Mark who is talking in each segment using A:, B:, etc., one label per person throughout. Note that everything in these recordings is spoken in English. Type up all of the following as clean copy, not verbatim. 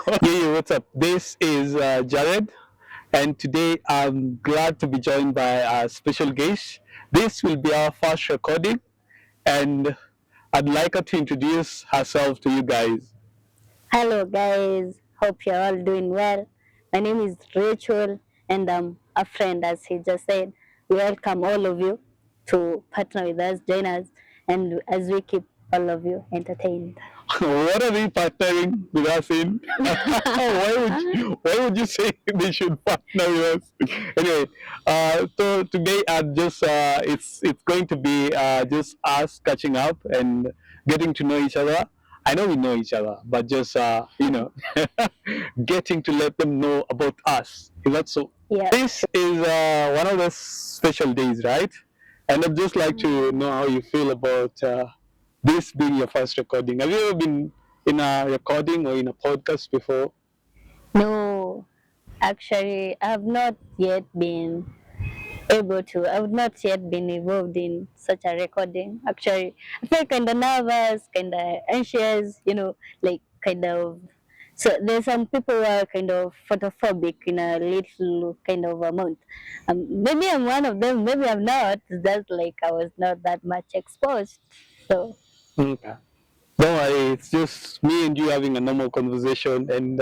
A: Yeah, what's up? This is Jared, and today I'm glad to be joined by a special guest. This will be our first recording, and I'd like her to introduce herself to you guys.
B: Hello, guys. Hope you're all doing well. My name is Rachel, and I'm a friend, as he just said. We welcome all of you to partner with us, join us, and as we keep all of you entertained.
A: What are they partnering with us in? Why would you say they should partner with us? Anyway, so today it's going to be just us catching up and getting to know each other. I know we know each other, but just getting to let them know about us. Is that so?
B: Yeah,
A: This is one of those special days, right? And I'd just like to know how you feel about this being your first recording. Have you ever been in a recording or in a podcast before?
B: no, actually, I have not yet been I have not yet been involved in such a recording. Actually, I feel kind of nervous, kind of anxious, like kind of. So there's some people who are kind of photophobic in a little kind of amount. Maybe I'm one of them. Maybe I'm not. It's just like I was not that much exposed. So
A: Okay. Don't worry, it's just me and you having a normal conversation. And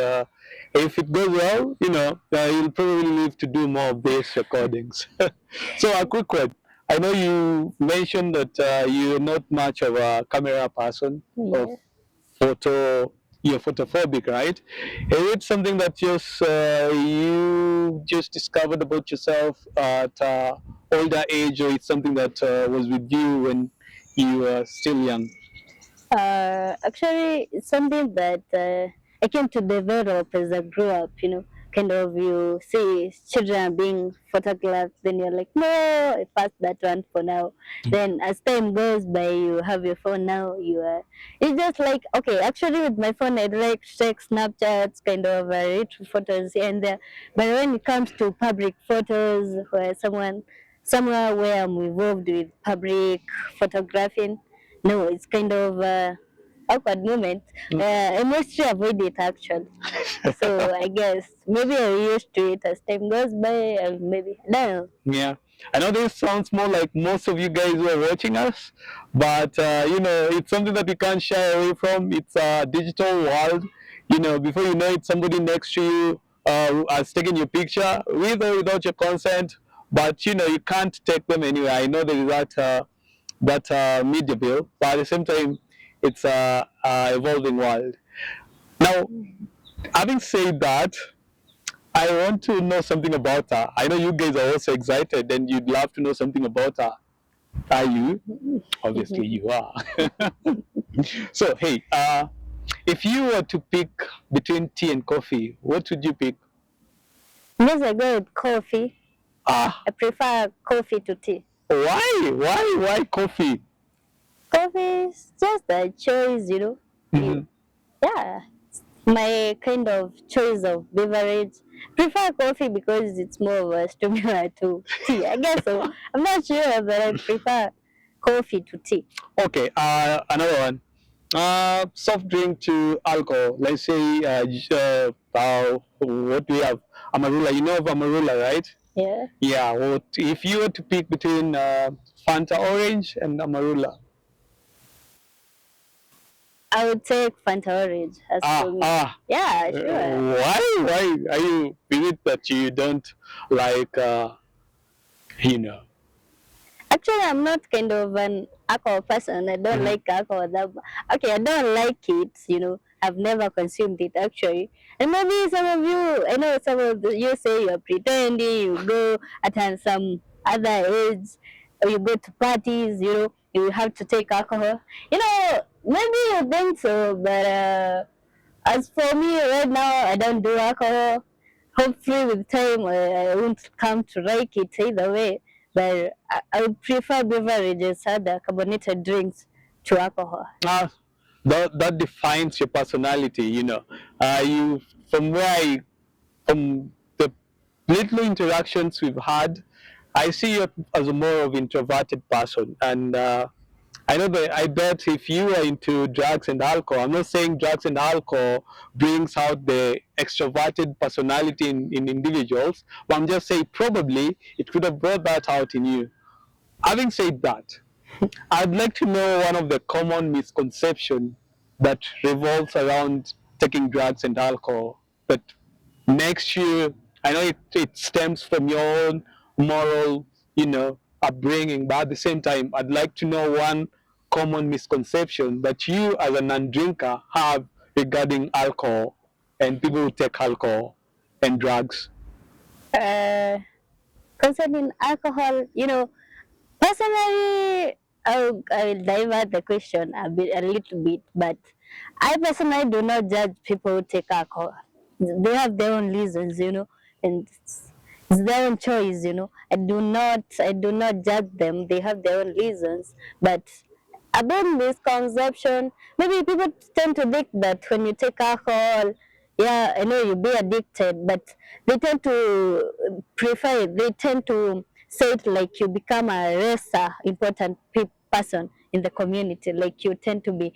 A: if it goes well, you'll probably live to do more of these recordings. So, a quick one. I know you mentioned that you're not much of a camera person or
B: yeah.
A: photo, you're photophobic, right? Is it something that just you just discovered about yourself at older age, or it's something that was with you when you were still young?
B: Actually, it's something that I came to develop as I grew up. Kind of you see children being photographed, then you're like, no, I passed that one for now. Then as time goes by, you have your phone now. It's just like okay. Actually, with my phone, I like to take Snapchats, kind of retro photos here and there. But when it comes to public photos, where somewhere where I'm involved with public photographing, no, it's kind of awkward moment. I mostly avoid it actually. So I guess maybe I'm used to it as time goes by. Maybe I don't know.
A: Yeah. I know this sounds more like most of you guys who are watching us, but it's something that we can't shy away from. It's a digital world. Before you know it, somebody next to you has taken your picture with or without your consent, but you can't take them anywhere. I know there is that media bill, but at the same time, it's a evolving world. Now, having said that, I want to know something about her. I know you guys are also excited and you'd love to know something about her. Are you? Obviously, you are. So, hey, if you were to pick between tea and coffee, what would you pick?
B: Yes, I go with coffee.
A: Ah,
B: I prefer coffee to tea.
A: why? Why coffee?
B: Coffee is just a choice,
A: Hmm.
B: Yeah, my kind of choice of beverage. Prefer coffee because it's more of a stimulant to tea. I guess so. I'm not sure, but I prefer coffee to tea.
A: Okay, another one. Soft drink to alcohol. Let's say, what do we have? Amarula. You know of Amarula, right?
B: Yeah.
A: Yeah. What if you were to pick between Fanta Orange and Amarula?
B: I would take Fanta Orange as for me. Yeah, sure.
A: Why are you? Is it that you don't like? You know.
B: Actually, I'm not kind of an alcohol person. I don't like alcohol. Okay, I don't like it. I've never consumed it actually. And maybe some of you, I know some of you say you're pretending. You go at some other age, or you go to parties. You have to take alcohol. Maybe you think so, but as for me right now, I don't do alcohol. Hopefully, with time, I won't come to like it either way. But I would prefer beverages, other carbonated drinks to alcohol.
A: Ah, that defines your personality. You from the little interactions we've had, I see you as a more of introverted person, and I know that I bet if you are into drugs and alcohol, I'm not saying drugs and alcohol brings out the extroverted personality in individuals, but I'm just saying probably it could have brought that out in you. Having said that, I'd like to know one of the common misconceptions that revolves around taking drugs and alcohol that makes you, I know it stems from your own moral, upbringing, but at the same time, I'd like to know one common misconception that you as a non-drinker have regarding alcohol and people who take alcohol and drugs.
B: Uh, Concerning alcohol, personally, I'll divert the question a little bit, but I personally do not judge people who take alcohol. They have their own reasons, and it's their own choice, I do not judge them. They have their own reasons, but about misconception, maybe people tend to think that when you take alcohol, yeah, I know you'll be addicted, but they tend to prefer it. They tend to say it like you become a lesser important person in the community. Like you tend to be,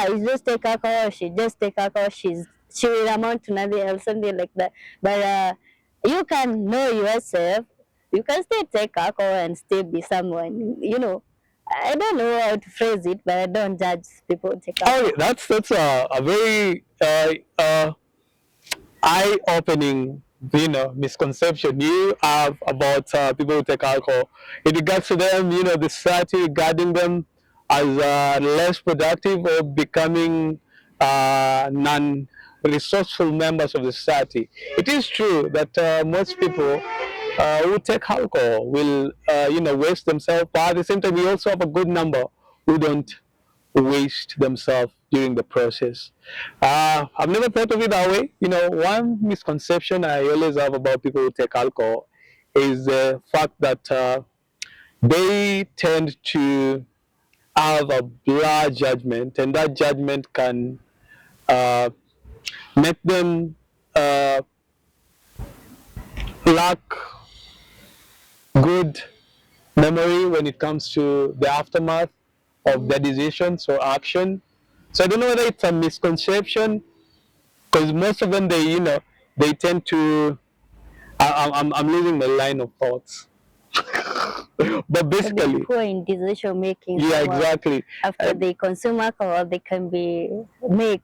B: you just take alcohol, she just take alcohol, she will amount to nothing else, something like that. But you can know yourself. You can still take alcohol and still be someone, I don't know how to phrase it, but I don't judge people who take
A: Oh,
B: alcohol.
A: yeah, that's a very eye-opening, misconception you have about people who take alcohol. In regards to them, the society regarding them as less productive or becoming non-resourceful members of the society. It is true that most people who take alcohol will, waste themselves, but at the same time, we also have a good number who don't waste themselves during the process. I've never thought of it that way. One misconception I always have about people who take alcohol is the fact that they tend to have a blurred judgment, and that judgment can uh, make them uh, lack good memory when it comes to the aftermath of their decisions or action. So I don't know whether it's a misconception because most of them they tend to I'm losing my line of thoughts. But
B: Maybe
A: basically,
B: poor in decision making.
A: yeah,
B: Somehow,
A: exactly.
B: after they consume alcohol, they can make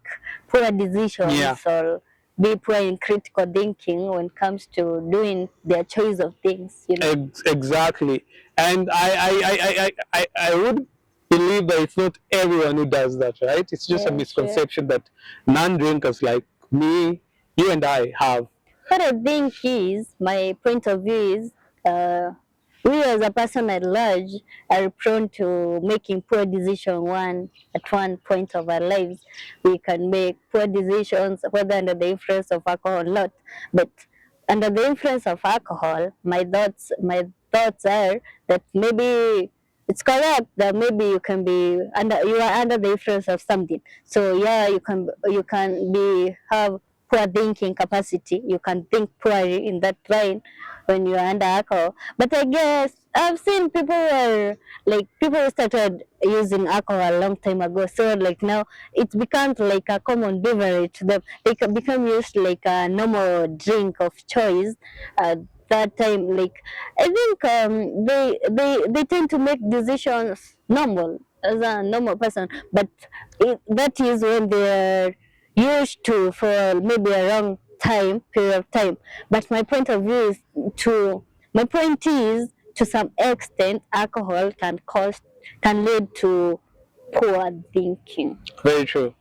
B: poor
A: Yeah,
B: decisions or be poor in critical thinking when it comes to doing their choice of things.
A: exactly. And I would believe that it's not everyone who does that, right? It's just a
B: Yeah, sure.
A: misconception that non-drinkers like me, you and I have.
B: What I think is, my point of view is, we as a person at large are prone to making poor decisions at one point of our lives. We can make poor decisions whether under the influence of alcohol or not. But under the influence of alcohol, my thoughts are that maybe it's correct that maybe you are under the influence of something. So yeah, you can be have poor thinking capacity. You can think poorly in that line when you're under alcohol. But I guess I've seen people who started using alcohol a long time ago. So like now it becomes like a common beverage to them. They can become used like a normal drink of choice. That time, like I think they tend to make decisions normal as a normal person, but that is when they're used to for maybe a long time period of time. But my point is to some extent alcohol can lead to poor thinking.
A: Very true.